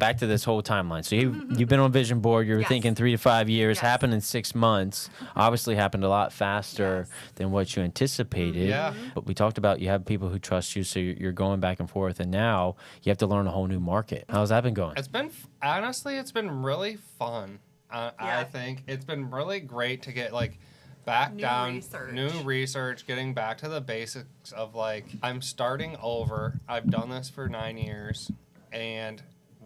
back to this whole timeline. So you've been on vision board. You're thinking 3 to 5 years. Yes. Happened in 6 months. Obviously happened a lot faster than what you anticipated. Yeah. But we talked about you have people who trust you, so you're going back and forth. And now you have to learn a whole new market. How's that been going? It's been, honestly, it's been really fun. I think it's been really great to get like back new research, getting back to the basics of like, I'm starting over. I've done this for 9 years. And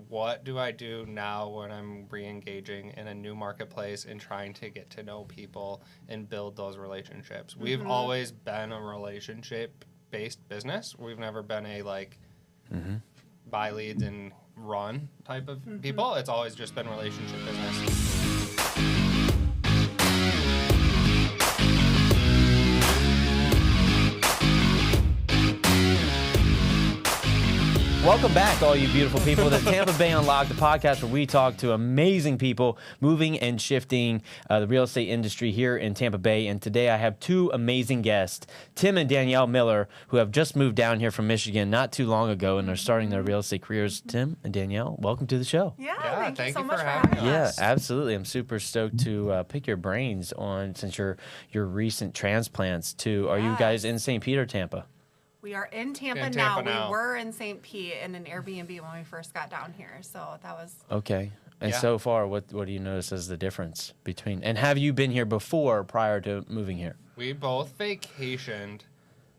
what do I do now when I'm re-engaging in a new marketplace and trying to get to know people and build those relationships? We've always been a relationship-based business. We've never been a like buy leads and run type of people. It's always just been relationship business. Welcome back, all you beautiful people, to Tampa Bay Unlocked, the podcast where we talk to amazing people moving and shifting the real estate industry here in Tampa Bay. And today I have 2 amazing guests, Tim and Danielle Miller, who have just moved down here from Michigan not too long ago and are starting their real estate careers. Tim and Danielle, welcome to the show. Yeah, thank you so much for having having us. Yeah, absolutely. I'm super stoked to pick your brains on, since your recent transplants too. Are you guys in St. Pete or Tampa? We are in Tampa, Tampa now. We were in St. Pete in an Airbnb when we first got down here. So that was... Okay. And so far, what do you notice as the difference between... And have you been here before, prior to moving here? We both vacationed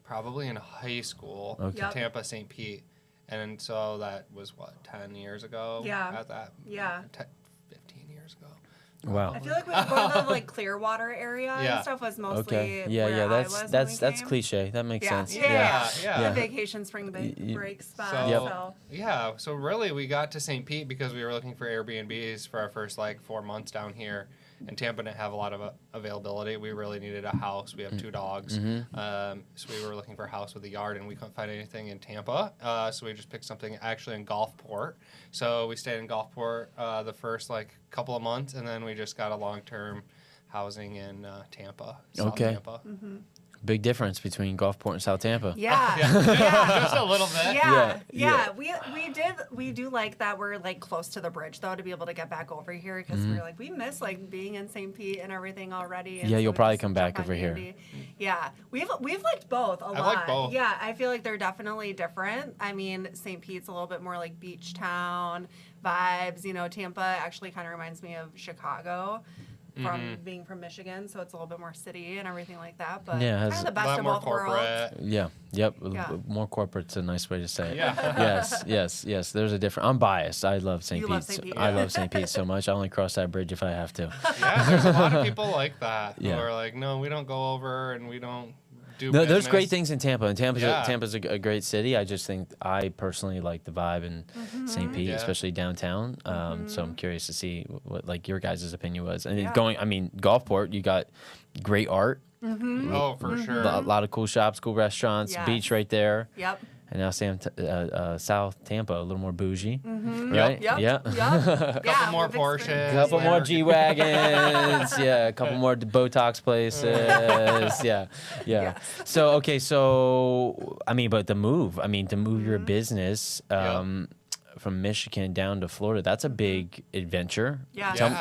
probably in high school to Tampa, St. Pete. And so that was, 10 years ago? Yeah. At that, 15 years ago. Wow. I feel like we were going to the like Clearwater area and stuff was mostly where I was that's when we came. cliche. That makes sense. The vacation spring break spot. So really we got to St. Pete because we were looking for Airbnbs for our first 4 months down here. And Tampa didn't have a lot of availability. We really needed a house. We have 2 dogs. So we were looking for a house with a yard, and we couldn't find anything in Tampa. So we just picked something actually in Gulfport. So we stayed in Gulfport the first couple of months, and then we just got a long-term housing in Tampa, South Tampa. Big difference between Gulfport and South Tampa. Just a little bit. We do like that we're close to the bridge though, to be able to get back over here, because we're we miss being in St. Pete and everything already. And you'll probably come back over here. Yeah, we've liked both a lot. I like both. Yeah, I feel like they're definitely different. I mean, St. Pete's a little bit more like beach town vibes. Tampa actually kind of reminds me of Chicago. From being from Michigan, so it's a little bit more city and everything like that. But kind of the best of both worlds. More corporate's a nice way to say it. Yeah. Yes. There's a different. I'm biased. I love St. Pete. I love St. Pete so much. I only cross that bridge if I have to. Yeah, there's a lot of people like that who are like, no, we don't go over and we don't do business. There's great things in Tampa, and Tampa's a great city. I just think I personally like the vibe in St. Pete, especially downtown. So I'm curious to see what your guys' opinion was. And Gulfport, you got great art. Oh, for sure. A lot of cool shops, cool restaurants, beach right there. Yep. And now South Tampa, a little more bougie, right? Yep. Couple more Porsches. Couple more G-Wagons. A couple more Botox places. So, but the move, to move your business from Michigan down to Florida, that's a big adventure.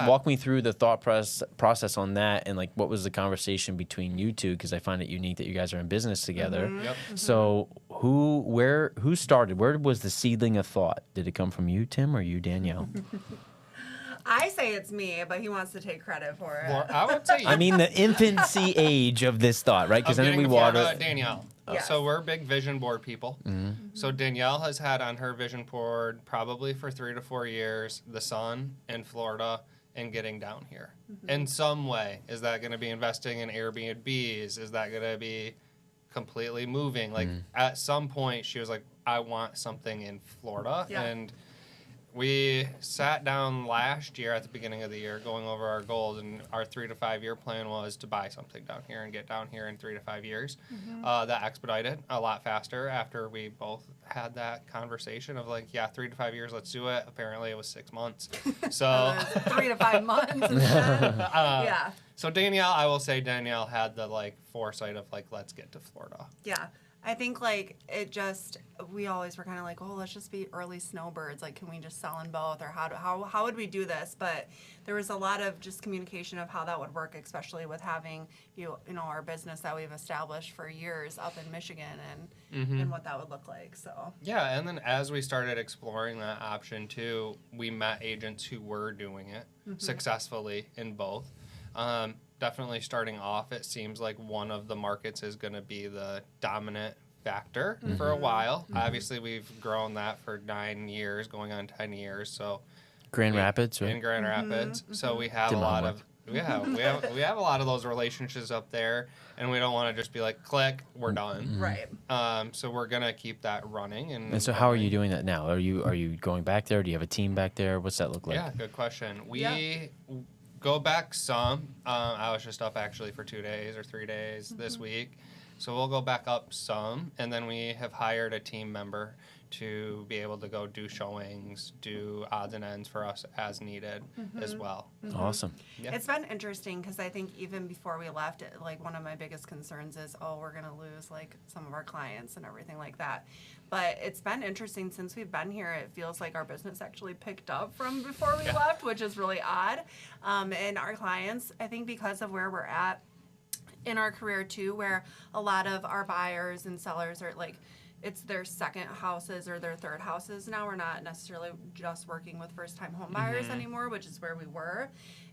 Walk me through the thought process on that, and what was the conversation between you two, because I find it unique that you guys are in business together. So who started? Where was the seedling of thought? Did it come from you, Tim, or you, Danielle? I say it's me, but he wants to take credit for it. Well, I would say the infancy age of this thought, right? Because then we water. Danielle. Yes. So we're big vision board people. So Danielle has had on her vision board probably for 3 to 4 years the sun in Florida and getting down here in some way. Is that going to be investing in Airbnbs? Is that going to be completely moving? At some point she was like, I want something in Florida. And we sat down last year at the beginning of the year going over our goals, and our 3 to 5 year plan was to buy something down here and get down here in 3 to 5 years. That expedited a lot faster after we both had that conversation of 3 to 5 years, let's do it. Apparently it was 6 months. So 3 to 5 months instead. So Danielle, I will say Danielle had the foresight of let's get to Florida. Yeah. I think like we always were kind of like, oh, let's just be early snowbirds. Like, can we just sell in both, or how would we do this? But there was a lot of just communication of how that would work, especially with having our business that we've established for years up in Michigan and what that would look like. So yeah, and then as we started exploring that option too, we met agents who were doing it successfully in both. Definitely starting off, it seems like one of the markets is going to be the dominant factor for a while. Obviously, we've grown that for 9 years, going on 10 years. So Grand Rapids, right? In Grand Rapids. So we have a lot of we have a lot of those relationships up there, and we don't want to just be like, click, we're done. right. So we're gonna keep that running. And so how are you doing that now? Are you going back there? Do you have a team back there? What's that look like? Yeah, good question. We go back some. I was just up actually for 2 days or 3 days this week. So we'll go back up some, and then we have hired a team member to be able to go do showings, do odds and ends for us as needed as well. Awesome. Yeah. It's been interesting because I think even before we left, like one of my biggest concerns is, we're going to lose like some of our clients and everything like that. But it's been interesting since we've been here. It feels like our business actually picked up from before we left, which is really odd. And our clients, I think because of where we're at in our career too, where a lot of our buyers and sellers are like, it's their second houses or their third houses now. We're not necessarily just working with first-time home buyers anymore, which is where we were.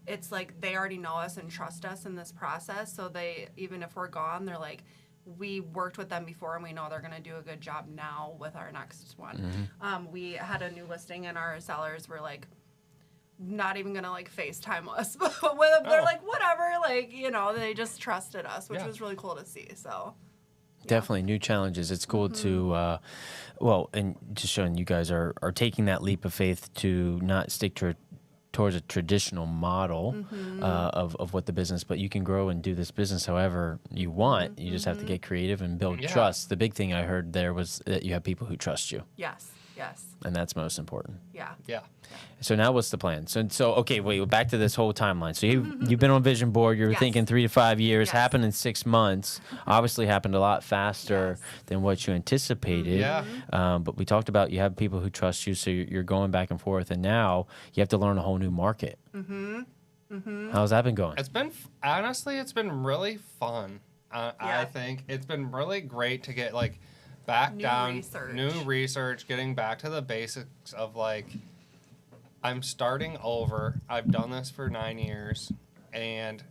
It's like they already know us and trust us in this process. So they, even if we're gone, they're like, we worked with them before and we know they're going to do a good job now with our next one. We had a new listing and our sellers were like, not even going to like FaceTime us. But they're like, whatever, like, they just trusted us, which was really cool to see. So definitely new challenges. It's cool to, and just showing you guys are taking that leap of faith to not stick towards a traditional model of what the business, but you can grow and do this business however you want. You just have to get creative and build trust. The big thing I heard there was that you have people who trust you. Yes. And that's most important. Yeah. So now what's the plan? So okay, wait, back to this whole timeline. So you've been on vision board. You're thinking 3 to 5 years. Happened in 6 months. Obviously happened a lot faster than what you anticipated. Yeah. But we talked about you have people who trust you, so you're going back and forth, and now you have to learn a whole new market. How's that been going? It's been it's been really fun. I think it's been really great to get like back new research, getting back to the basics of like, I'm starting over. I've done this for 9 years, and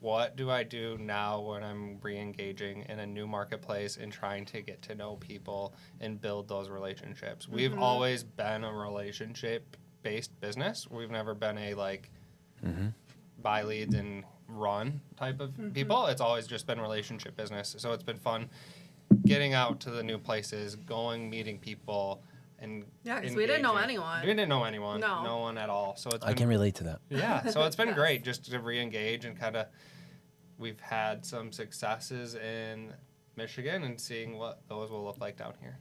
what do I do now when I'm re-engaging in a new marketplace and trying to get to know people and build those relationships? We've always been a relationship-based business. We've never been a like buy leads and run type of people. It's always just been relationship business. So it's been fun getting out to the new places, going, meeting people, and because we didn't know anyone. We didn't know anyone. No one at all. So I can relate to that. Yeah. So it's been great just to re-engage and kind of. We've had some successes in Michigan and seeing what those will look like down here.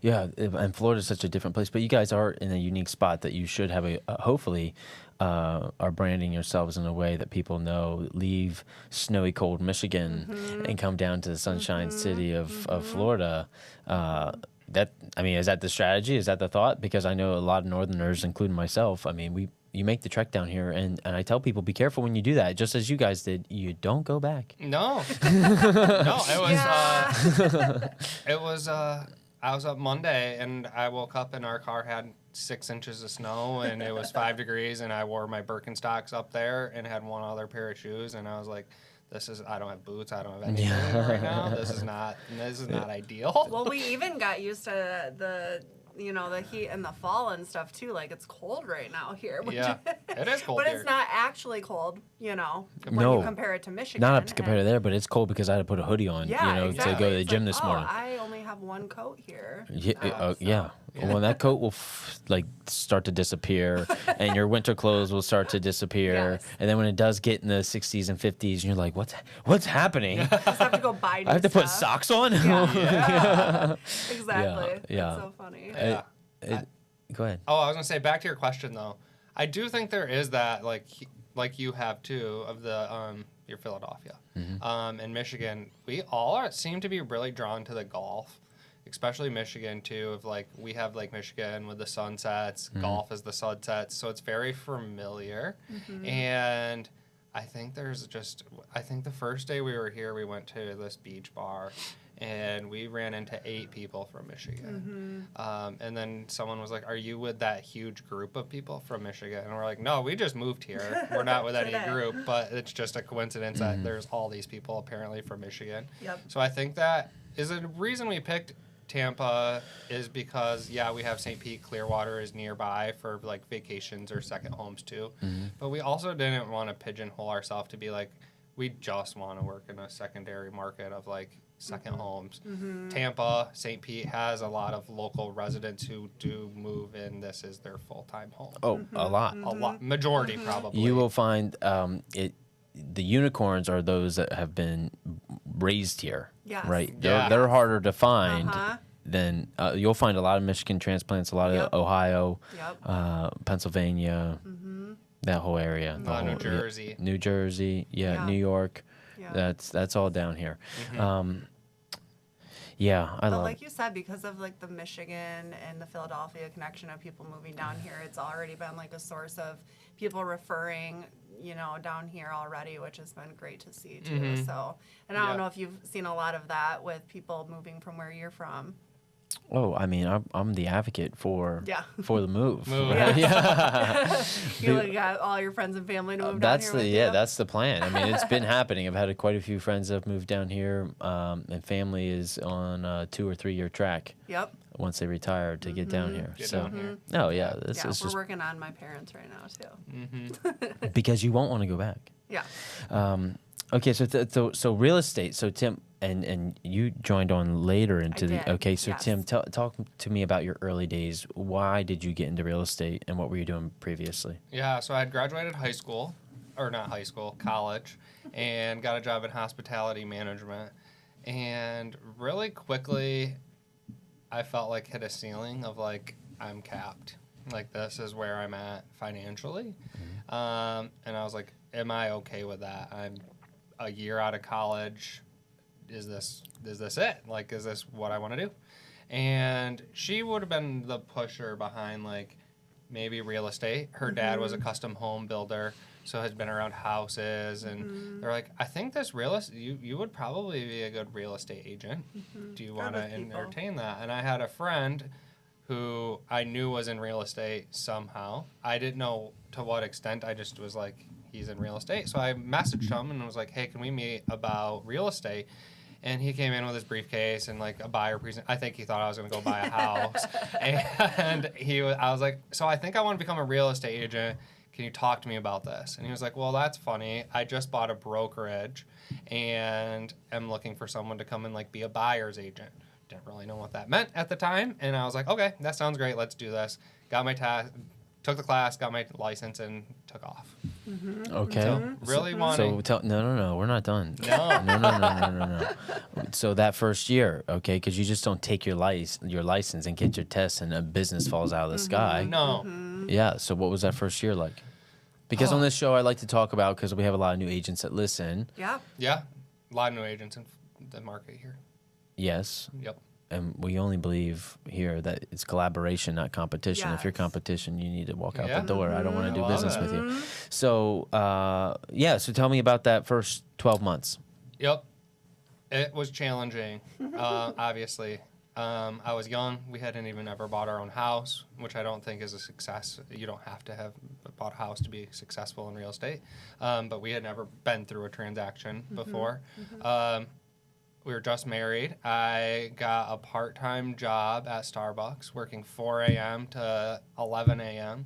Yeah, and Florida's such a different place, but you guys are in a unique spot that you should have hopefully are branding yourselves in a way that people know. Leave snowy cold Michigan and come down to the sunshine city of Florida. Is that the strategy? Is that the thought? Because I know a lot of Northerners, including myself, you make the trek down here, and I tell people, be careful when you do that, just as you guys did. You don't go back. No. It was, I was up Monday, and I woke up, and our car had 6 inches of snow, and it was 5 degrees, and I wore my Birkenstocks up there and had one other pair of shoes, and I was like, I don't have boots. I don't have anything right now. This is not ideal. Well, we even got used to the heat in the fall and stuff too. Like, it's cold right now here. It is cold but here. It's not actually cold, when you compare it to Michigan. Not up to compare to there, but it's cold because I had to put a hoodie on, exactly. to go to the gym this morning. I only have one coat here. Yeah. Well, that coat will start to disappear, and your winter clothes will start to disappear, and then when it does get in the 60s and 50s, you're like, what's happening? I just have to go buy new I have to stuff. put socks on? Exactly. Yeah. It's so funny. Go ahead. Oh, I was going to say, back to your question, though. I do think there is that, like you have, too, of the you're Philadelphia. Mm-hmm. In Michigan, we all seem to be really drawn to the golf, especially Michigan too. Of like we have Lake Michigan with the sunsets, golf is the sunsets, so it's very familiar. And I think the first day we were here, we went to this beach bar. And we ran into 8 people from Michigan. And then someone was like, are you with that huge group of people from Michigan? And we're like, no, we just moved here. We're not with any group, but it's just a coincidence that there's all these people apparently from Michigan. Yep. So I think that is a reason we picked Tampa is because, yeah, we have St. Pete, Clearwater is nearby for like vacations or second homes too. But we also didn't want to pigeonhole ourselves to be like, we just want to work in a secondary market of like second homes. Tampa, St. Pete has a lot of local residents who do move in. This is their full-time home. Oh, a lot. A lot. Majority, probably. You will find the unicorns are those that have been raised here, Yes. right? Yeah. They're harder to find Uh-huh. than you'll find a lot of Michigan transplants, a lot of Ohio, Pennsylvania, that whole area. The New whole- Jersey. New Jersey, Yeah. New York. Yeah. That's all down here. I But love like you said, because of like the Michigan and the Philadelphia connection of people moving down here, it's already been like a source of people referring, down here already, which has been great to see too. So, and I don't know if you've seen a lot of that with people moving from where you're from. Oh, I mean, I'm the advocate for the move. Move. Right? Yeah. You got all your friends and family to move down here with you? That's the plan. I mean, it's been happening. I've had quite a few friends that have moved down here, and family is on a 2 or 3 year track. Yep. Once they retire to get down here. Get so, down here. oh yeah, this is We're just working on my parents right now too. because you won't want to go back. Yeah. Okay, so real estate. So Tim and you joined on later into did, Okay, so yes. Tim, talk to me about your early days. Why did you get into real estate, and what were you doing previously? Yeah, so I had graduated college, and got a job in hospitality management. And really quickly, I felt like hit a ceiling of like, I'm capped. Like, this is where I'm at financially. And I was like, am I okay with that? I'm a year out of college. Is this it? Like, is this what I want to do? And she would have been the pusher behind like maybe real estate. Her dad was a custom home builder, so has been around houses, and they're like, I think this real estate, you would probably be a good real estate agent. Do you want to entertain that? And I had a friend who I knew was in real estate somehow. I didn't know to what extent. I just was like, he's in real estate. So I messaged him and was like, hey, can we meet about real estate? And he came in with his briefcase and like a buyer present. I think he thought I was going to go buy a house. And I was like, so I think I want to become a real estate agent. Can you talk to me about this? And he was like, well, that's funny. I just bought a brokerage and am looking for someone to come and like be a buyer's agent. Didn't really know what that meant at the time. And I was like, okay, that sounds great. Let's do this. Got my took the class, got my license, and took off. Okay. So really wanting. So no, we're not done. No. No. So that first year, okay, because you just don't take your license and get your test, and a business falls out of the sky. No. Yeah. So what was that first year like? Because on this show, I like to talk about, because we have a lot of new agents that listen. Yeah. Yeah. A lot of new agents in the market here. Yes. Yep. And we only believe here that it's collaboration, not competition. If you're Yes. competition, you need to walk out Yeah. the door. I don't want to do I love business it. with you. So, so tell me about that first 12 months. Yep. It was challenging, obviously. I was young. We hadn't even ever bought our own house, which I don't think is a success. You don't have to have bought a house to be successful in real estate. But we had never been through a transaction before. We were just married. I got a part-time job at Starbucks, working 4 a.m. to 11 a.m.,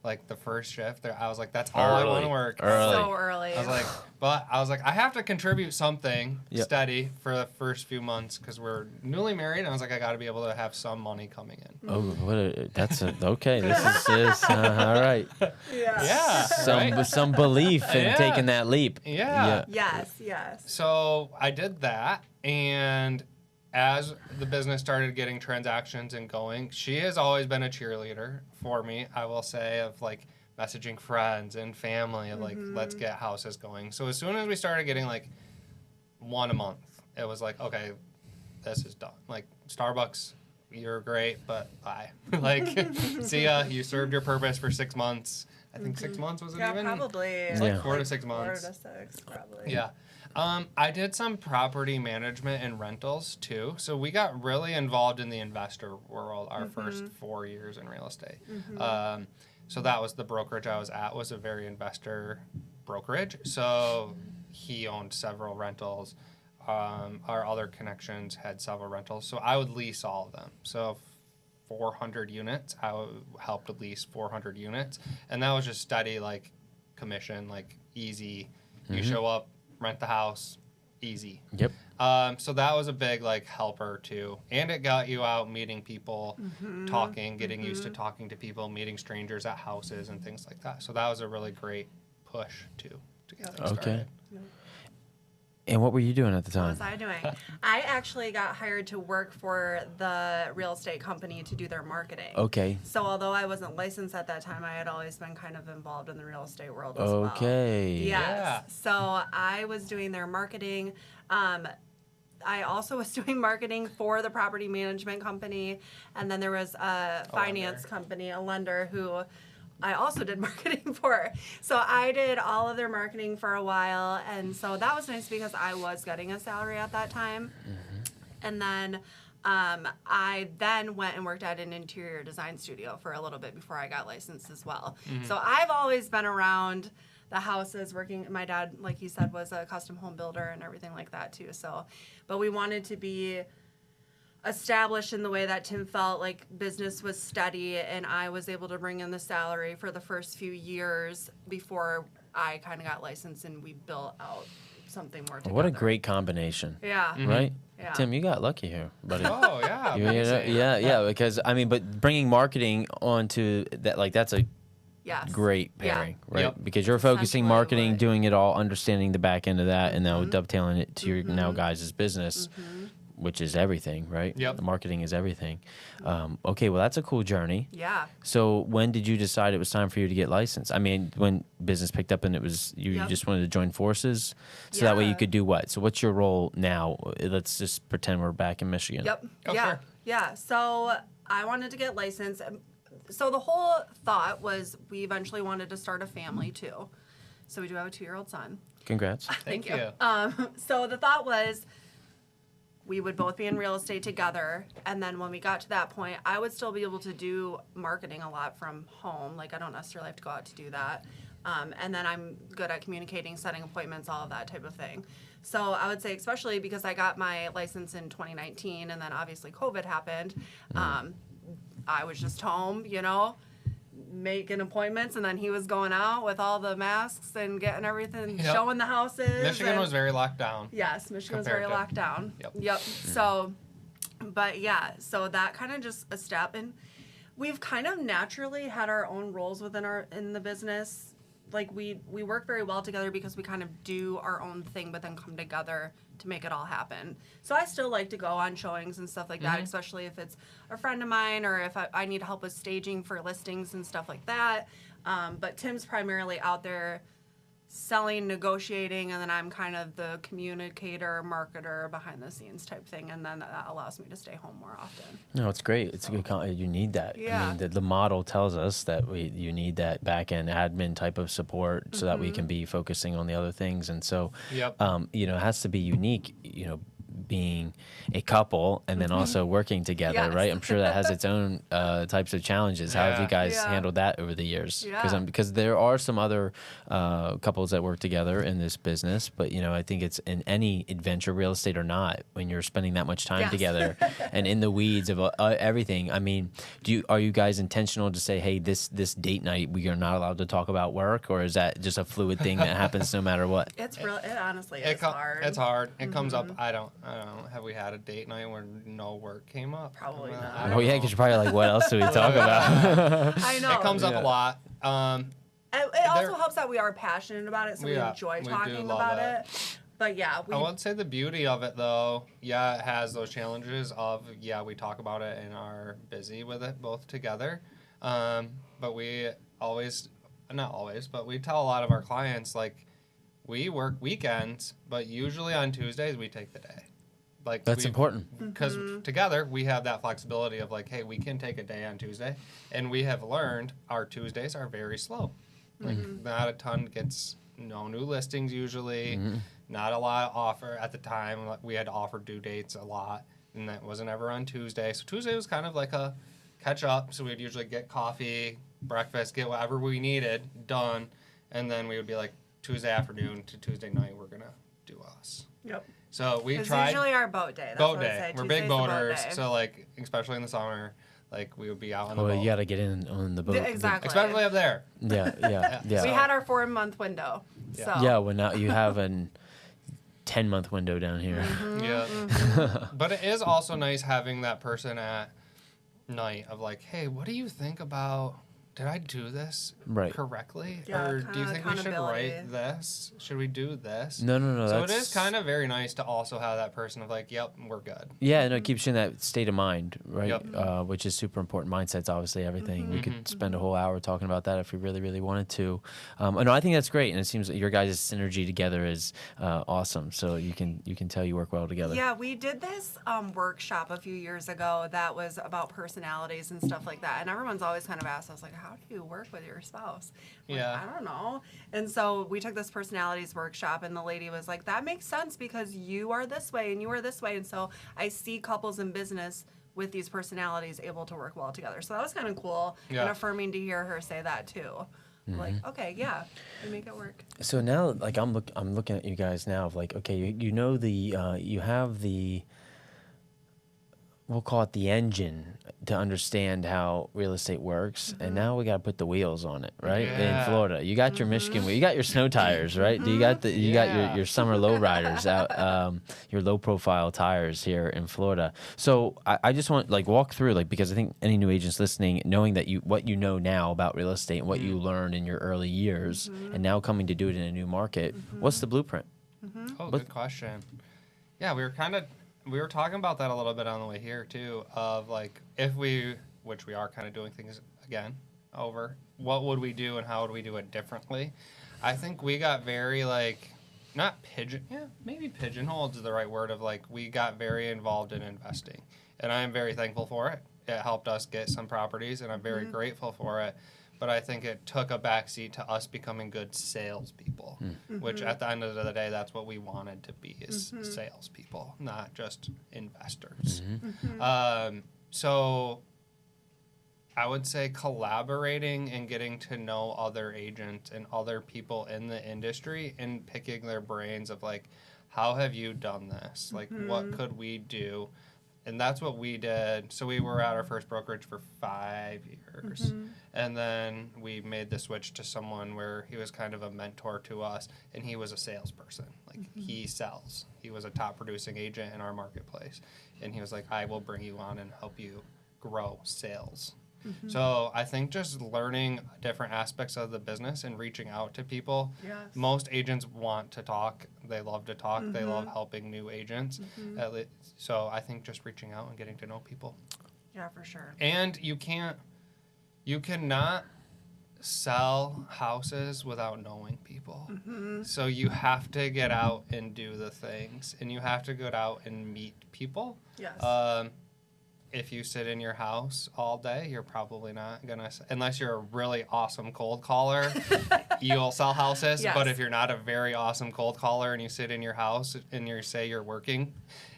like the first shift. I was like, that's all I want to work. So early. I was like, I have to contribute something steady for the first few months because we're newly married. And I was like, I got to be able to have some money coming in. Oh, okay. This is all right. Yeah. Some belief in Yeah. taking that leap. Yeah. Yes. So I did that, and as the business started getting transactions and going, she has always been a cheerleader for me, I will say, of like messaging friends and family of like, let's get houses going. So as soon as we started getting like one a month, it was like, okay, this is done. Like Starbucks, you're great, but bye. Like, see ya. You served your purpose for 6 months. I think 6 months was it Yeah, even? probably. It's like 4 to 6 months. 4 to 6, probably. Yeah. I did some property management and rentals too. So we got really involved in the investor world our first 4 years in real estate. So that was the brokerage I was at, was a very investor brokerage. So he owned several rentals. Our other connections had several rentals. So I would lease all of them. So 400 units, I helped lease 400 units. And that was just steady, like, commission, like, easy. You show up, rent the house, easy. Yep. So that was a big like helper too, and it got you out meeting people, talking, getting used to talking to people, meeting strangers at houses and things like that. So that was a really great push too to get things started. And what were you doing at the What time? was I doing? I actually got hired to work for the real estate company to do their marketing. Okay. So although I wasn't licensed at that time, I had always been kind of involved in the real estate world as well. Okay. Yes. Yeah. So I was doing their marketing. I also was doing marketing for the property management company. And then there was a finance company, a lender, who I also did marketing for. So I did all of their marketing for a while. And so that was nice because I was getting a salary at that time. And then I then went and worked at an interior design studio for a little bit before I got licensed as well. So I've always been around the houses working. My dad, like he said, was a custom home builder and everything like that too. So, but we wanted to be established in the way that Tim felt like business was steady, and I was able to bring in the salary for the first few years before I kind of got licensed and we built out something more together. What a great combination. Yeah. Right? Yeah. Tim, you got lucky here, buddy. Oh yeah, You know, amazing. yeah, because I mean, but bringing marketing onto that, like that's a Yes. great Yeah. pairing, right? Yep. Because you're focusing Essentially marketing, what- doing it all, understanding the back end of that, and now dovetailing it to your now guys' business, which is everything, right? Yep. The marketing is everything. Okay, well, that's a cool journey. Yeah. So when did you decide it was time for you to get licensed? I mean, when business picked up and it was you Yep. just wanted to join forces, so that way you Yeah. could do what? So what's your role now? Let's just pretend we're back in Michigan. Yep. Oh, yeah. sure. Yeah. So I wanted to get licensed. So the whole thought was we eventually wanted to start a family too. So we do have a 2-year-old son. Congrats. Thank you. So the thought was we would both be in real estate together. And then when we got to that point, I would still be able to do marketing a lot from home. Like I don't necessarily have to go out to do that. And then I'm good at communicating, setting appointments, all of that type of thing. So I would say, especially because I got my license in 2019 and then obviously COVID happened, I was just home, you know, making appointments, and then he was going out with all the masks and getting everything, Yep. showing the houses. Michigan and- was very locked down. Yes, Michigan was compared very to- locked down. Yep. So, but yeah, so that kind of just a step, and we've kind of naturally had our own roles in the business. Like we work very well together because we kind of do our own thing, but then come together to make it all happen. So I still like to go on showings and stuff like that, especially if it's a friend of mine or if I need help with staging for listings and stuff like that. But Tim's primarily out there selling, negotiating, and then I'm kind of the communicator, marketer, behind the scenes type thing, and then that allows me to stay home more often. No, it's great. It's a good. You need that. I Yeah. mean, the model tells us that you need that back end admin type of support so that we can be focusing on the other things. And so, Yep. you know, it has to be unique. You know, being a couple and then also working together, Yes. right? I'm sure that has its own types of challenges. How have you Yeah. guys Yeah. handled that over the years? Yeah. Because there are some other couples that work together in this business, but you know, I think it's in any adventure, real estate or not, when you're spending that much time Yes. together and in the weeds of everything. I mean, are you guys intentional to say, hey, this date night we are not allowed to talk about work, or is that just a fluid thing that happens no matter what? It honestly is hard. It's hard. It comes up. I don't. Have we had a date night where no work came up? Probably not. I don't Oh yeah, know. because you're probably like, what else do we talk about? I know. It comes up Yeah. a lot. It also There- helps that we are passionate about it, so we Yeah, enjoy we do talking love about it. it. But yeah, I would say the beauty of it, though, yeah, it has those challenges of, yeah, we talk about it and are busy with it both together. But we always not always, but we tell a lot of our clients, like, we work weekends, but usually on Tuesdays we take the day. Like, That's important. Because together we have that flexibility of like, hey, we can take a day on Tuesday, and we have learned our Tuesdays are very slow. Like, not a ton gets, no new listings usually, not a lot of offer at the time. Like, we had to offer due dates a lot, and that wasn't ever on Tuesday. So Tuesday was kind of like a catch up. So we'd usually get coffee, breakfast, get whatever we needed done, and then we would be like, Tuesday afternoon to Tuesday night, we're gonna do us. Yep. So we It's tried usually our boat day. That's boat what I day. say. We're Tuesday's big the boat boaters, day. so like especially in the summer, like we would be out on the Well, boat. you got to get in on the boat. Exactly. Especially up there. Yeah. We had our 4-month window. Yeah. So. Yeah, well, now you have a 10-month window down here. Yeah. But it is also nice having that person at night of like, hey, what do you think about, did I do this correctly? Yeah, or do you kinda think we should accountability. write this? Should we do this? No. So it is kind of very nice to also have that person of like, yep, we're good. Yeah, no, it keeps you in that state of mind, right? Yep. Which is super important. Mindset's obviously everything. We could spend a whole hour talking about that if we really, really wanted to. No, I think that's great, and it seems that your guys' synergy together is awesome. So you can tell you work well together. Yeah, we did this workshop a few years ago that was about personalities and stuff like that. And everyone's always kind of asked us, like, how do you work with your spouse? I'm Yeah. like, I don't know. And so we took this personalities workshop, and the lady was like, that makes sense because you are this way and you are this way. And so I see couples in business with these personalities able to work well together. So that was kind of cool and affirming to hear her say that too. Like, okay, yeah, we make it work. So now, like, I'm looking at you guys now of like, okay, you know you have the, we'll call it the engine to understand how real estate works, and now we got to put the wheels on it, right? Yeah. In Florida, you got your Michigan wheel, you got your snow tires, right? Do you got you got your summer low riders out, your low profile tires here in Florida. So I just want like walk through like, because I think any new agents listening, knowing that what you know now about real estate and what you learned in your early years, and now coming to do it in a new market, what's the blueprint? Oh, good question. Yeah, we were talking about that a little bit on the way here too, of like which we are kind of doing things again over, what would we do and how would we do it differently? I think we got very like, maybe pigeonholed is the right word, of like we got very involved in investing, and I am very thankful for it. It helped us get some properties, and I'm very grateful for it. But I think it took a backseat to us becoming good salespeople, which at the end of the day, that's what we wanted to be, is salespeople, not just investors. So I would say collaborating and getting to know other agents and other people in the industry and picking their brains of like, how have you done this? Like, what could we do? And that's what we did. So we were at our first brokerage for 5 years. And then we made the switch to someone where he was kind of a mentor to us, and he was a salesperson. Like, he sells. He was a top producing agent in our marketplace. And he was like, I will bring you on and help you grow sales. So I think just learning different aspects of the business and reaching out to people. Yes. Most agents want to talk. They love to talk. They love helping new agents. So I think just reaching out and getting to know people. Yeah, for sure. And you cannot sell houses without knowing people. So you have to get out and do the things, and you have to get out and meet people. Yes. If you sit in your house all day, you're probably not gonna, unless you're a really awesome cold caller, you'll sell houses. Yes. But if you're not a very awesome cold caller and you sit in your house and you say you're working,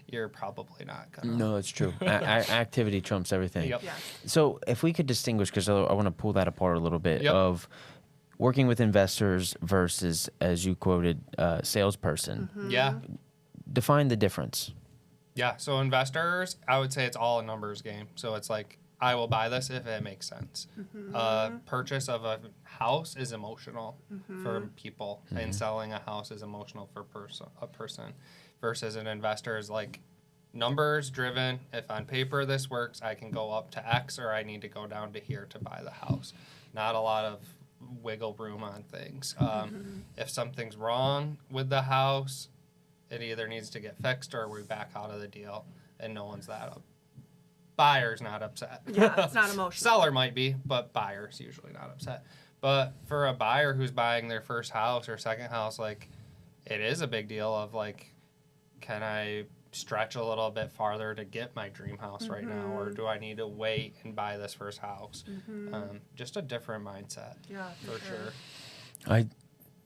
you're probably not gonna. No, that's true. Activity trumps everything. Yep. Yes. So if we could distinguish, because I want to pull that apart a little bit, Yep. of working with investors versus, as you quoted, salesperson. Yeah. Define the difference. Yeah, so investors, I would say it's all a numbers game. So it's like, I will buy this if it makes sense. Purchase of a house is emotional for people, and selling a house is emotional for a person. Versus an investor is like numbers driven. If on paper this works, I can go up to X, or I need to go down to here to buy the house. Not a lot of wiggle room on things. If something's wrong with the house, it either needs to get fixed or we back out of the deal, and no one's that up. Buyer's not upset. Yeah, it's not emotional. Seller might be, but buyer's usually not upset. But for a buyer who's buying their first house or second house, like, it is a big deal of, like, can I stretch a little bit farther to get my dream house right now, or do I need to wait and buy this first house? Just a different mindset. Yeah, for sure.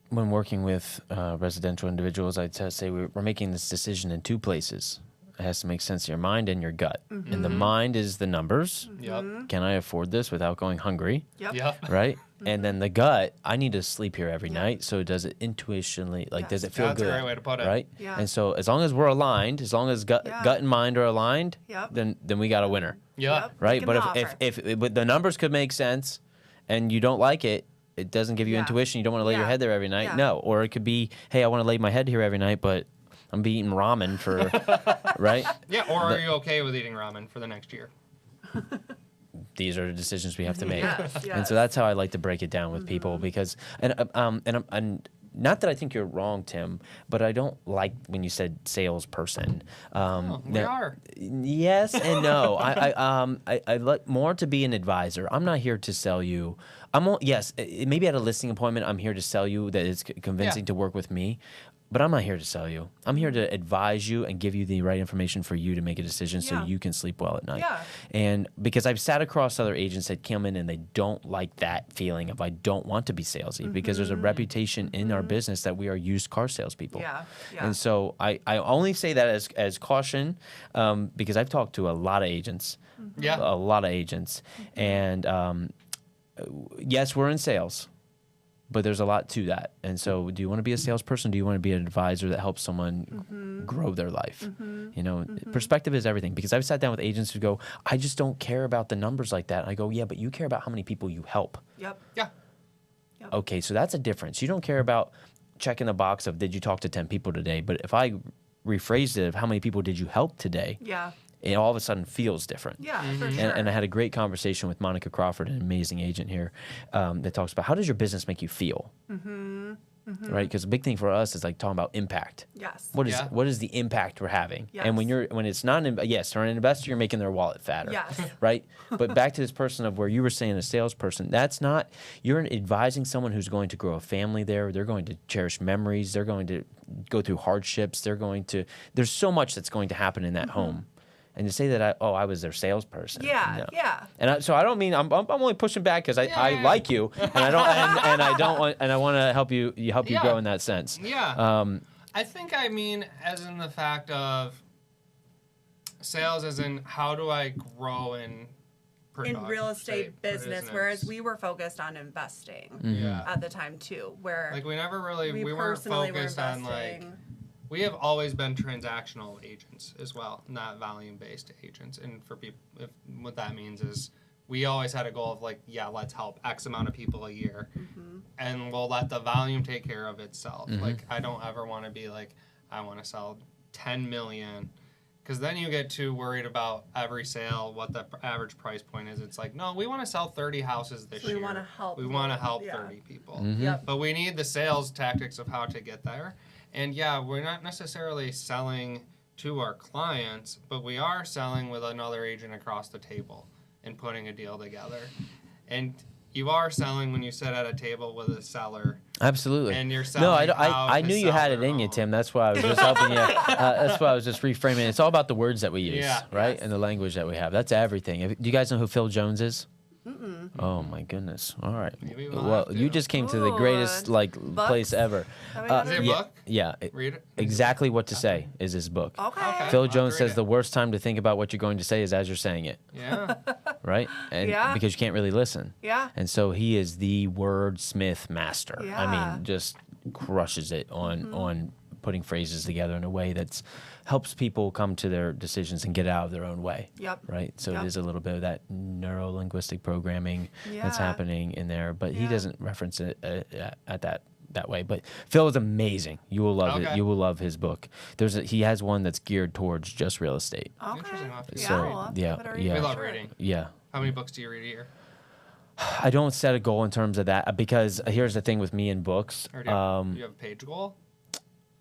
When working with residential individuals, I'd say we're making this decision in two places. It has to make sense to your mind and your gut. And the mind is the numbers. Yep. Can I afford this without going hungry? Yep. Right? And then the gut, I need to sleep here every night. So does it intuitionally, like, does it feel That's good? a great way to put it. Right? Yeah. And so as long as we're aligned, as long as gut and mind are aligned, then we got a winner. Yep. Right? Make But an if but the numbers could make sense and you don't like it, it doesn't give you intuition, you don't want to lay your head there every night. No. Or it could be, hey, I want to lay my head here every night, but I'm be eating ramen for, right? Yeah, or are you okay with eating ramen for the next year? These are the decisions we have to make. Yes, And so that's how I like to break it down with people because, and not that I think you're wrong, Tim, but I don't like when you said salesperson. We are. Yes and no. I like more to be an advisor. I'm not here to sell you. Yes, maybe at a listing appointment, I'm here to sell you that it's convincing to work with me. But I'm not here to sell you. I'm here to advise you and give you the right information for you to make a decision so you can sleep well at night. Yeah. And because I've sat across other agents that come in and they don't like that feeling of I don't want to be salesy because there's a reputation in our business that we are used car salespeople. Yeah. And so I only say that as caution because I've talked to a lot of agents. Yeah. A lot of agents. And yes, we're in sales. But there's a lot to that. And so do you want to be a salesperson? Do you want to be an advisor that helps someone grow their life? You know, perspective is everything. Because I've sat down with agents who go, I just don't care about the numbers like that. And I go, yeah, but you care about how many people you help. Yep. Yeah. Okay, so that's a difference. You don't care about checking the box of did you talk to 10 people today? But if I rephrased it of how many people did you help today? Yeah. It all of a sudden feels different. Yeah, for sure. And I had a great conversation with Monica Crawford, an amazing agent here, that talks about how does your business make you feel? Right? Because the big thing for us is like talking about impact. Yes. What is the impact we're having? Yes. And when it's not yes, for an investor, you're making their wallet fatter. Yes. Right? But back to this person of where you were saying a salesperson, that's not, you're advising someone who's going to grow a family there. They're going to cherish memories. They're going to go through hardships. There's so much that's going to happen in that home. And to say that I was their salesperson. Yeah, no. yeah. And so I don't mean I'm only pushing back because I like you and I don't and I don't want and I want to help you grow in that sense. Yeah. I think I mean as in the fact of sales as in how do I grow in real estate business, whereas we were focused on investing at the time too. Where like we weren't focused on like. We have always been transactional agents as well, not volume-based agents. And for people, what that means is we always had a goal of like, let's help X amount of people a year, and we'll let the volume take care of itself. Like I don't ever want to be like, I want to sell 10 million, because then you get too worried about every sale, what the average price point is. It's like, no, we want to sell 30 houses this year. We want to help. We want to help 30 people. Yep. But we need the sales tactics of how to get there. And we're not necessarily selling to our clients, but we are selling with another agent across the table and putting a deal together. And you are selling when you sit at a table with a seller. Absolutely. And you're selling. No, I knew you had it in you, Tim. That's why I was just helping you. That's why I was just reframing it. It's all about the words that we use, right? And the language that we have. That's everything. Do you guys know who Phil Jones is? Mm-mm. Oh my goodness! All right. Maybe Well, you just came to the greatest place ever. Is it a book? Yeah. Read it. Exactly what to say is his book. Okay. Phil Jones says the worst time to think about what you're going to say is as you're saying it. Yeah. Right? And because you can't really listen. Yeah. And so he is the wordsmith master. Yeah. I mean, just crushes it on putting phrases together in a way that's helps people come to their decisions and get out of their own way. Yep. Right? So it is a little bit of that neuro-linguistic programming that's happening in there, but he doesn't reference it at that way. But Phil is amazing. You will love it. You will love his book. He has one that's geared towards just real estate. Okay. Interesting. So, We love reading. Yeah. How many books do you read a year? I don't set a goal in terms of that because here's the thing with me in books. Or do you have a page goal?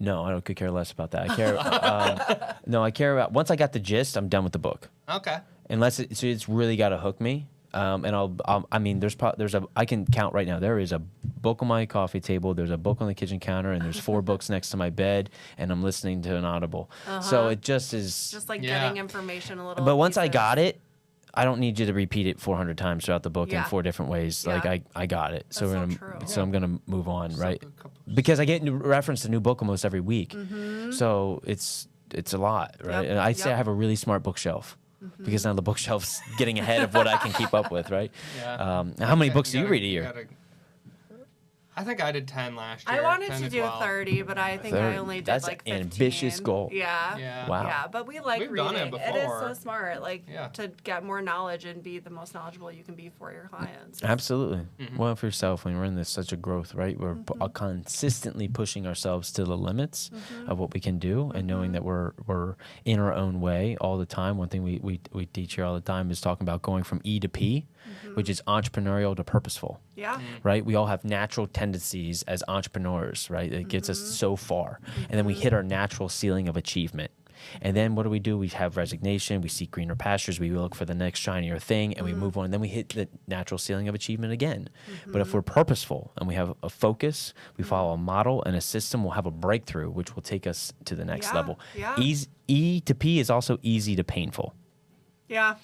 No, I could care less about that. I care. I care about once I got the gist, I'm done with the book. Okay. Unless it's really got to hook me. And I mean, I can count right now. There is a book on my coffee table. There's a book on the kitchen counter, and there's 4 books next to my bed, and I'm listening to an Audible. So it just is. Just like getting information a little. But once I got it, I don't need you to repeat it 400 times throughout the book in 4 different ways. Yeah. Like I got it. So I'm gonna move on, right? Because I get reference a new book almost every week. So it's a lot, right? And I'd say I have a really smart bookshelf. Because now the bookshelf's getting ahead of what I can keep up with, right? Yeah. How many books do you read a year? I think I did 10 last year. I wanted 10 to do 12. 30, but I think I only did That's like an 15. ambitious goal. Yeah. Yeah. Wow. Yeah, but we like We've reading. done it It is before. so smart, like Yeah. to get more knowledge and be the most knowledgeable you can be for your clients. Absolutely. Well, for yourself, when we're in this such a growth, right? We're consistently pushing ourselves to the limits of what we can do, and knowing that we're in our own way all the time. One thing we teach here all the time is talking about going from E to P, which is entrepreneurial to purposeful. Yeah. Right? We all have natural tendencies as entrepreneurs, right? It gets us so far. And then we hit our natural ceiling of achievement. And then what do? We have resignation. We seek greener pastures. We look for the next shinier thing, and we move on. And then we hit the natural ceiling of achievement again. But if we're purposeful and we have a focus, we follow a model and a system, we'll have a breakthrough, which will take us to the next level. Yeah. E to P is also easy to painful. Yeah.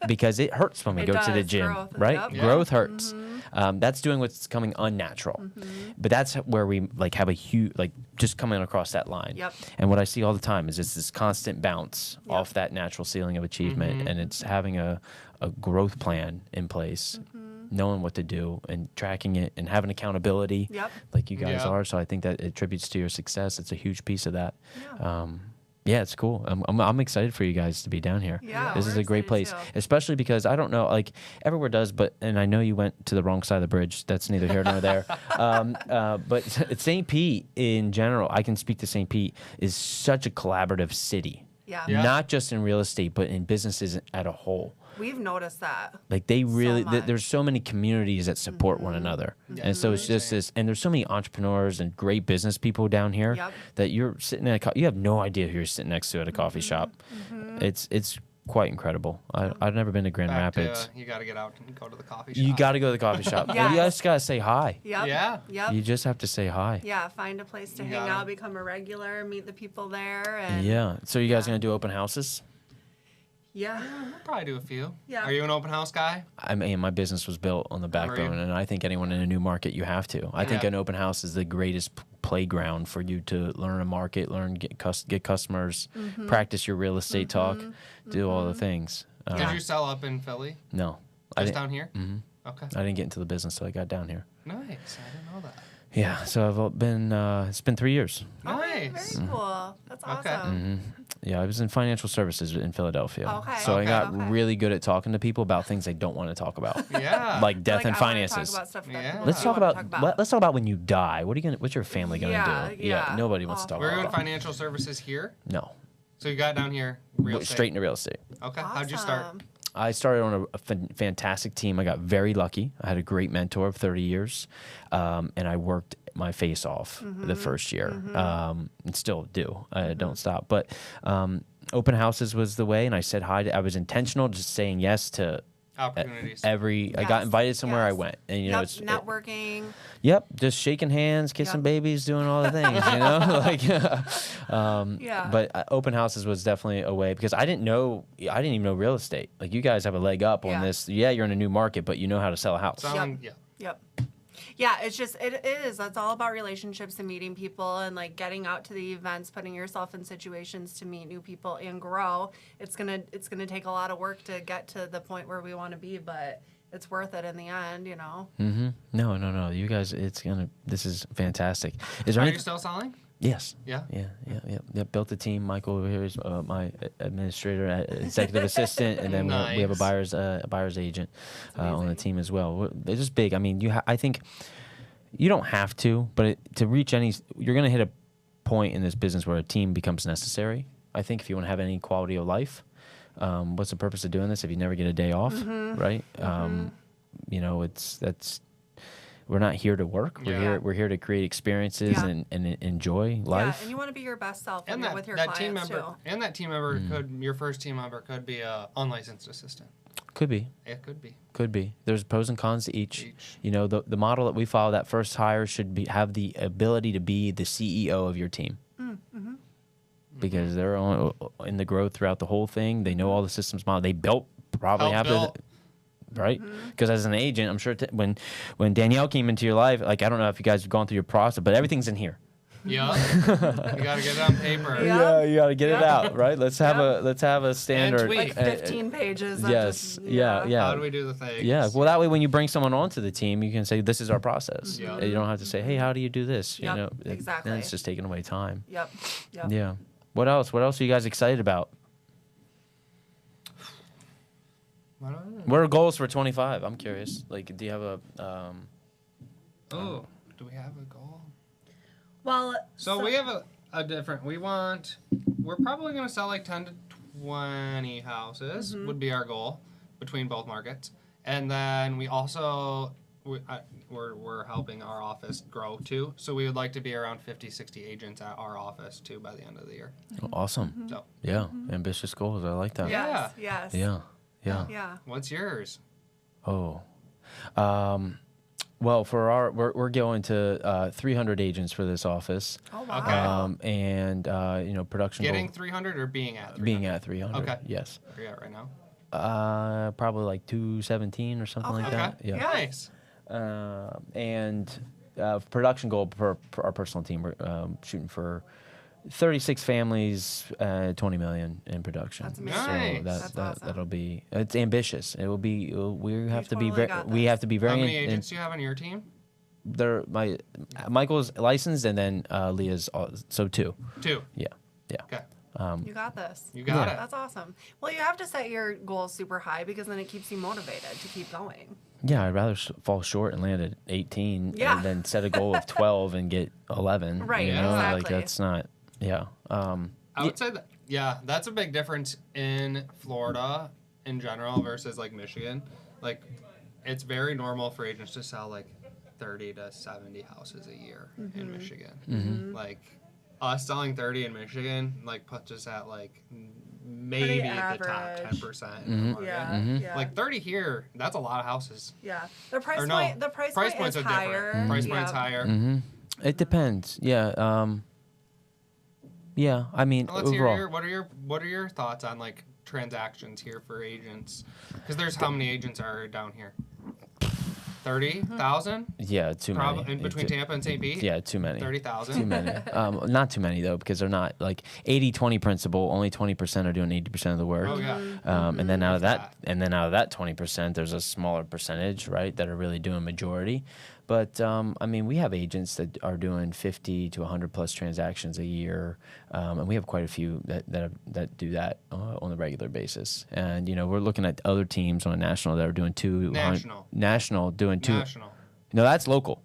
Because it hurts when we It go to the does, gym, growth, right? yep. Yeah. Growth hurts. That's doing what's coming unnatural. But that's where we like have a huge, like just coming across that line. Yep. And what I see all the time is it's this constant bounce off that natural ceiling of achievement, and it's having a growth plan in place, knowing what to do and tracking it and having accountability, Yep. like you guys Yeah. are. So I think that it attributes to your success. It's a huge piece of that. Yeah. Yeah, it's cool. I'm excited for you guys to be down here. Yeah, This we're is a great excited place, too. especially because I don't know, like everywhere does, and I know you went to the wrong side of the bridge. That's neither here nor there. But St. Pete in general, I can speak to St. Pete, is such a collaborative city. Yeah. Yeah. Not just in real estate, but in businesses at a whole. We've noticed that. Like they really, much. there's so many communities that support one another, and so it's just this. And there's so many entrepreneurs and great business people down here Yep. that you're sitting at. You have no idea who you're sitting next to at a coffee shop. It's quite incredible. I've never been to Grand Back to, Rapids. you got to get out and go to the coffee shop. You got to go to the coffee shop. Yes. You just gotta say hi. Yep. Yeah. Yep. You just have to say hi. Yeah, find a place to You hang gotta- out, become a regular, meet the people there, and Yeah. So you guys gonna do open houses? yeah, We'll probably do a few. Yeah. Are you an open house guy? I mean, my business was built on the backbone, and I think anyone in a new market, you have to. I think Yeah. an open house is the greatest playground for you to learn a market, get customers, practice your real estate talk, do all the things. Did you sell up in Philly? No, Just down here? Mm-hmm. Okay. I didn't get into the business till I got down here. Nice. I didn't know that. Yeah, so I've been. It's been 3 years. Nice. very cool. That's Okay. awesome. Yeah, I was in financial services in Philadelphia. Okay, So I okay, got okay. really good at talking to people about things they don't want to talk about, Yeah. like death Like, and I wanna finances. Talk about stuff that Yeah. people Let's do talk wanna about, let's talk about when you die. What's your family gonna Yeah, do? yeah. Nobody wants to talk We're about doing that. financial services here. No, So you got down here real estate. straight into real estate. Okay. How'd you start? Awesome. I started on a fantastic team. I got very lucky. I had a great mentor of 30 years, and I worked my face off the first year, and still do. I don't stop. But open houses was the way, and I said hi. I was intentional, just saying yes to Opportunities. I got Yes, invited somewhere, I yes. went, and you know, it's networking. Yep, just shaking hands, kissing Yep. babies, doing all the things, you know. Like, Yeah. But open houses was definitely a way because I didn't even know real estate. Like you guys have a leg up on Yeah. this. Yeah, you're in a new market, but you know how to sell a house. Selling, yeah. Yep. Yeah, it's just it is. That's all about relationships and meeting people and like getting out to the events, putting yourself in situations to meet new people and grow. It's gonna take a lot of work to get to the point where we want to be, but it's worth it in the end, you know. No. You guys, this is fantastic. Is there Are any? you still selling? Yes. Yeah. Yeah. Built a team. Michael over here is my administrator, executive assistant, and then we have a buyer's agent on the team as well. It's just big. I mean, I think you don't have to, but to reach you're going to hit a point in this business where a team becomes necessary. I think if you want to have any quality of life, what's the purpose of doing this if you never get a day off, right? You know, we're not here to work. Yeah. We're here to create experiences Yeah. and enjoy life. Yeah, and you want to be your best self And when you're with your that clients team member too. and that team member your first team member could be a unlicensed assistant. Could be. It could be. Could be. There's pros and cons to each. You know, the model that we follow, that first hire should have the ability to be the CEO of your team. Because they're in the growth throughout the whole thing. They know all the systems model. They probably have to, right? Because as an agent, I'm sure when Danielle came into your life, like, I don't know if you guys have gone through your process, but everything's in here. Yeah, you gotta get it on paper. Yeah, you gotta get it out, right? Let's have a standard. tweak. Like 15 pages. Of Yes. Just, Yeah. How do we do the things? Yeah. Well, that way, when you bring someone onto the team, you can say, "This is our process." Yeah. You don't have to say, "Hey, how do you do this?" You Yep, know, exactly. Then it's just taking away time. Yep. Yeah. What else? What else are you guys excited about? I don't know. What are goals for 25? I'm curious. Like, do you have a? Oh, do we have a goal? Well, So we have a different. We're probably gonna sell like 10 to 20 houses would be our goal between both markets, and then we also we're helping our office grow too. So we would like to be around 50, 60 agents at our office too by the end of the year. Awesome. So Yeah. Ambitious goals. I like that. yes, yes. Yeah. Yeah. Yeah. what's yours? Oh. Well, for we're going to 300 agents for this office. Oh, wow. Okay. And you know, production Getting goal, 300 or being at 300? being at 300. Okay. Yes. Where are you at right now? Probably like 217 or something like Okay. that. Yeah. Nice. And production goal for our personal team, we're shooting for 36 families, 20 million in production. That's amazing. Nice. So That's awesome. that'll be, it's ambitious. It will be, we have to be totally very, got we this. have to be very, How many agents do you have on your team? Michael's licensed, and then Leah's, so 2. 2. Yeah. Yeah. Okay. You got this. You got it. That's awesome. Well, you have to set your goals super high because then it keeps you motivated to keep going. Yeah, I'd rather fall short and land at 18 Yeah. and then set a goal of 12 and get 11. Right, You know? Like, exactly. that's not, yeah. I would say that, yeah, that's a big difference in Florida in general versus like Michigan. Like, it's very normal for agents to sell like 30 to 70 houses a year in Michigan. Like, us selling 30 in Michigan like puts us at like maybe the top average. 10% in the market. Yeah, yeah. Like 30 here, that's a lot of houses. Yeah. The price Or no, point. The price point points is are higher. different. Price Yeah. point's higher. It depends. Yeah. Yeah. I mean, Let's hear overall. what are your thoughts on like transactions here for agents? Because there's how many agents are down here? 30,000? Yeah, too many. In between Tampa and St. Pete? Yeah, too many. 30,000? Too many. Not too many though, because they're not like 80-20 principle. Only 20% are doing 80% of the work. Oh yeah. And then out of That. that 20%, there's a smaller percentage, right, that are really doing majority. But I mean, we have agents that are doing 50 to 100 plus transactions a year, and we have quite a few that do that on a regular basis. And you know, we're looking at other teams on a national that are doing national doing 2. National. No, that's local.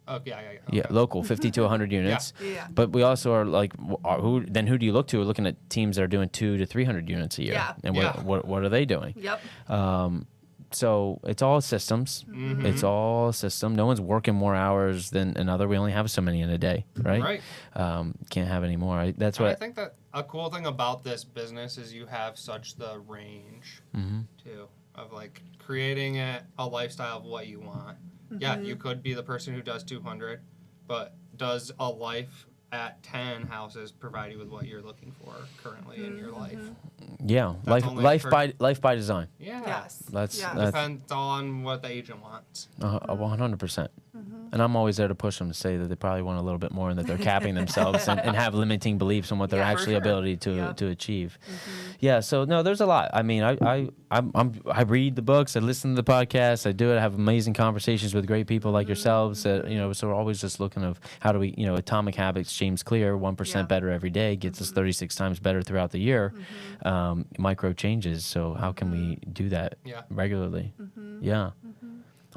Oh yeah. Yeah, Okay. local, 50 to 100 units. Yeah. But we also are like, who do you look to? We're looking at teams that are doing 200 to 300 units a year. Yeah. And Yeah. what are they doing? Yep. So it's all systems. It's all system. No one's working more hours than another. We only have so many in a day, right? Right. Can't have any more. That's And I what. think that a cool thing about this business is you have such the range too of like creating a lifestyle of what you want. Yeah, you could be the person who does 200, but does a life at 10 houses provide you with what you're looking for currently in your life? Yeah, That's only life for- by design. Yeah. Yes. That's Yeah. that's Depends on what the agent wants. 100%. And I'm always there to push them to say that they probably want a little bit more and that they're capping themselves and have limiting beliefs on what they're Yeah, for actually sure. ability to Yep. to achieve. Yeah, so no, there's a lot. I mean, I read the books, I listen to the podcasts, I do it. I have amazing conversations with great people like yourselves. You know, so we're always just looking of how do we, you know, Atomic Habits, James Clear, 1% Yeah. better every day gets us 36 times better throughout the year. Micro changes. So how can we do that Yeah. regularly? Yeah.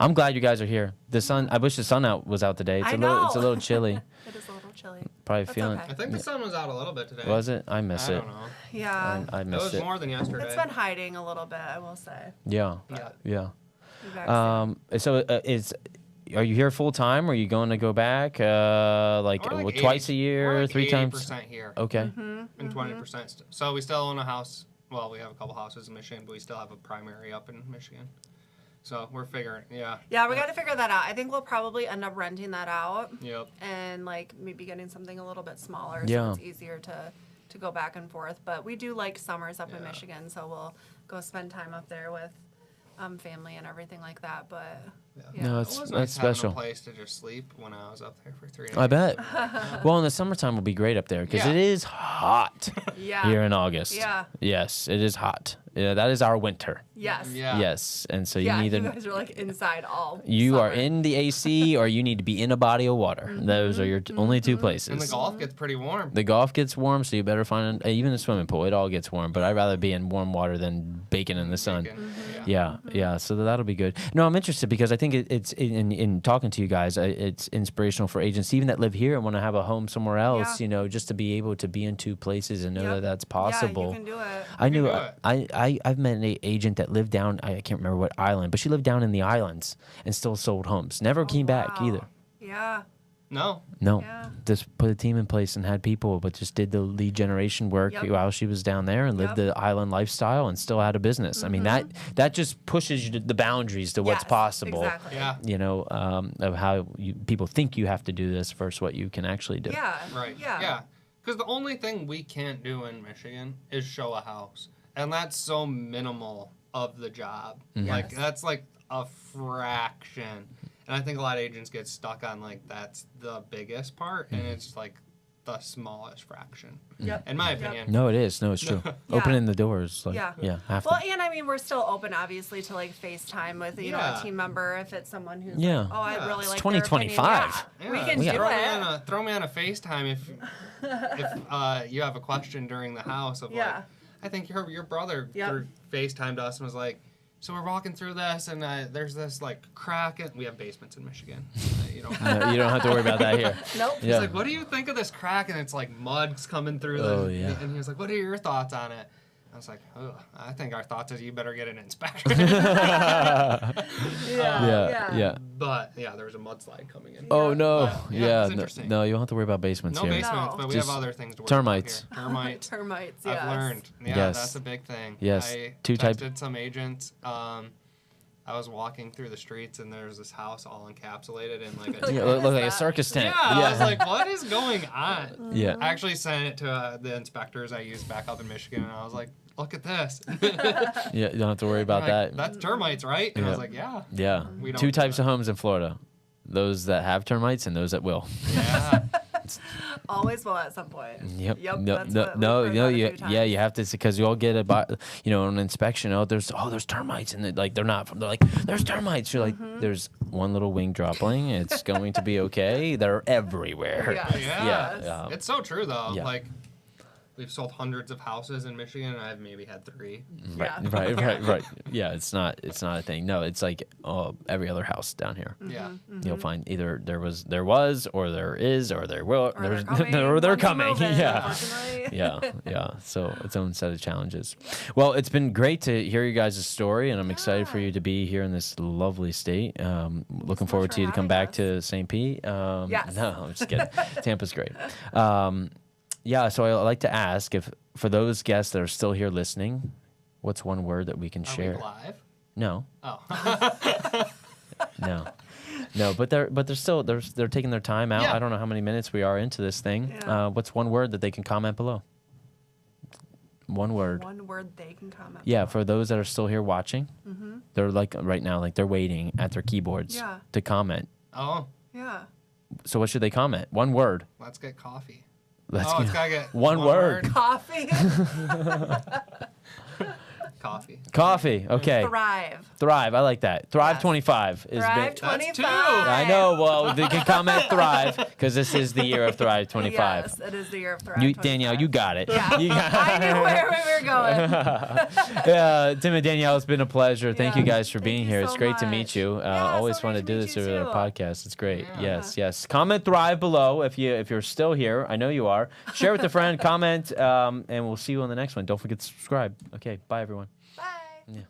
I'm glad you guys are here. The sun. I wish the sun was out today. It's I a little. know. It's a little chilly. It is a little chilly. Probably That's feeling. okay. I think the sun was out a little bit today. Was it? I miss I it. don't know. Yeah. I It missed was it. more than yesterday. It's been hiding a little bit, I will say. Yeah. Yeah. Yeah. Be back soon. So are you here full time? Or are you going to go back? Like, We're twice a we're year, like 3 times? 80% here Okay. and 20%. So we still own a house well, we have a couple houses in Michigan, but we still have a primary up in Michigan. So we're figuring, yeah. Yeah, we got to figure that out. I think we'll probably end up renting that out. Yep. And like maybe getting something a little bit smaller Yeah. so it's easier to go back and forth. But we do like summers up in Yeah. Michigan, so we'll go spend time up there with family and everything like that. But yeah. No, It it's was that's nice having special. a place to just sleep when I was up there for 3 days. I bet. Well, in the summertime will be great up there because Yeah. it is hot Yeah. here in August. Yeah. Yes, it is hot. Yeah, that is our winter. Yes. Yeah. Yes, and so you Yeah, need you to. guys are like inside all. You are summer. in the AC or you need to be in a body of water. Those are your only two places. And the golf gets pretty warm. The golf gets warm, so you better find even the swimming pool. It all gets warm, but I'd rather be in warm water than baking in the sun. Bacon, Yeah. So that'll be good. No, I'm interested because I think it's in talking to you guys, it's inspirational for agents even that live here and want to have a home somewhere else. Yeah. You know, just to be able to be in two places and know Yep. that that's Yeah, possible. you can do it. I knew do it. I've met an agent that lived down. I can't remember what island, but she lived down in the islands and still sold homes. Never came back Wow. either. Yeah. No. No, Yeah. just put a team in place and had people, but just did the lead generation work Yep. while she was down there and lived Yep. the island lifestyle and still had a business. I mean that just pushes you to the boundaries to what's Yes, possible. Exactly. Yeah. You know, of how people think you have to do this versus what you can actually do. Yeah. Right. Yeah. Yeah. Because the only thing we can't do in Michigan is show a house. And that's so minimal of the job. Like, that's like a fraction. And I think a lot of agents get stuck on, like, that's the biggest part. And it's, like, the smallest fraction. Yep. In my Yep. opinion. No, it is. No, it's true. Opening the doors, like, Yeah. have Well, to. and I mean, we're still open, obviously, to like FaceTime with you know Yeah. a team member if it's someone who's Yeah. like, oh, I Yeah. really It's like 2025. Their opinion. Yeah. Yeah, We can We do got- it. Throw me on a FaceTime if you have a question during the house of Yeah. like, I think your brother Yep. through FaceTimed us and was like, so we're walking through this and there's this like crack. We have basements in Michigan. You know. No, you don't have to worry about that here. Nope. He's Yeah. like, what do you think of this crack? And it's like mud's coming through. Oh, yeah. And he was like, what are your thoughts on it? I was like, oh, I think our thoughts is you better get an inspection. Yeah. But yeah, there was a mudslide coming in. Oh no. But, yeah, Yeah. it's No, interesting. no, you don't have to worry about basements No here. basements, No. but we Just have other things to worry termites. about here. Termites. Termites. Yes. I've learned. Yeah, Yes. that's a big thing. Yes. I Two type- texted some agents. I was walking through the streets and there's this house all encapsulated in like a Yeah, What look is like a that? circus tent. Yeah, I was like, what is going on? Yeah. I actually sent it to the inspectors I used back up in Michigan, and I was like, look at this. Yeah, you don't have to worry about Like, that. That's termites, right? And I Yeah. was like, yeah. Yeah. We don't Two do types that. of homes in Florida. Those that have termites and those that will. Yeah. Always will at some point. Yep. Yep. No, that's no, what we've no, heard no. that a You, few times. yeah, you have to because you all get an inspection. There's termites, and like they're not. They're like there's termites. You're like there's one little wing dropping. It's going to be okay. They're everywhere. Yes. Yeah. Yeah. It's so true, though. Yeah. Like, we've sold hundreds of houses in Michigan, and I've maybe had 3. Right, Yeah. right. Yeah, it's not a thing. No, it's like every other house down here. Yeah. You'll find either there was, or there is, or there will, Or there's, they're coming. or they're Once you coming. move in, Yeah. unfortunately. Yeah. So its own set of challenges. Well, it's been great to hear you guys' story, and I'm excited for you to be here in this lovely state. Looking so forward much to you for to come having back us. to St. Pete. Yes. No, I'm just kidding. Tampa's great. Yeah, so I like to ask if for those guests that are still here listening, what's one word that we can Are share? we live? No, Oh. no, but they're still they're taking their time out. Yeah. I don't know how many minutes we are into this thing. Yeah. What's one word that they can comment below? One word. One word they can comment. Yeah, for those that are still here watching, they're like right now, like they're waiting at their keyboards Yeah. to comment. Oh, Yeah. So what should they comment? One word. let's get coffee. Let's It's get gotta get one word. Coffee. Coffee. Coffee. Okay. Thrive. Thrive. I like that. Thrive Yes. 25 is Thrive big. 25. two. I know. Well, they can comment Thrive because this is the year of Thrive 25. Yes, it is the year of Thrive. You, 25. Danielle, you got it. Yeah. You got I knew where we were going. Yeah, Tim and Danielle, it's been a pleasure. Thank you Yeah. guys for Thank being you here. so It's great to much. meet you. Yeah, Always so want to great to do meet this you over the too. podcast. It's great. Yeah. Yes. Comment Thrive below if you're still here. I know you are. Share with a friend. Comment, and we'll see you on the next one. Don't forget to subscribe. Okay. Bye, everyone. Bye. Yeah.